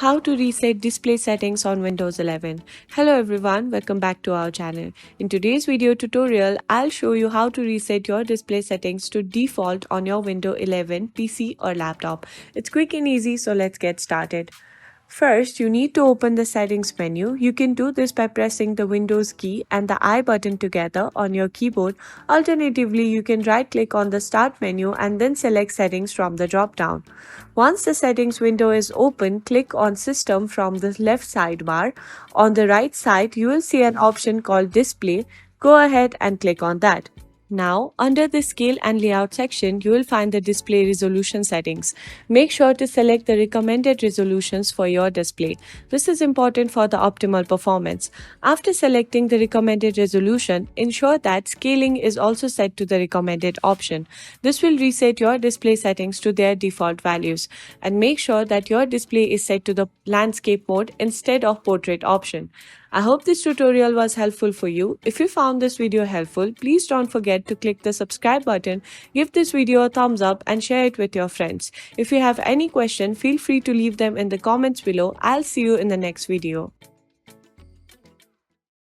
How to reset display settings on Windows 11. Hello everyone, welcome back to our channel. In today's video tutorial, I'll show you how to reset your display settings to default on your Windows 11 PC or laptop. It's quick and easy, so let's get started. First, you need to open the settings menu. You can do this by pressing the Windows key and the I button together on your keyboard. Alternatively, you can right click on the start menu and then select settings from the drop down. Once the settings window is open, click on system from the left sidebar. On the right side, you will see an option called display. Go ahead and click on that. Now, under the Scale and Layout section, you will find the display resolution settings. Make sure to select the recommended resolutions for your display. This is important for the optimal performance. After selecting the recommended resolution, ensure that scaling is also set to the recommended option. This will reset your display settings to their default values. And make sure that your display is set to the landscape mode instead of portrait option. I hope this tutorial was helpful for you. If you found this video helpful, please don't forget to click the subscribe button, give this video a thumbs up and share it with your friends. If you have any question, feel free to leave them in the comments below. I'll see you in the next video.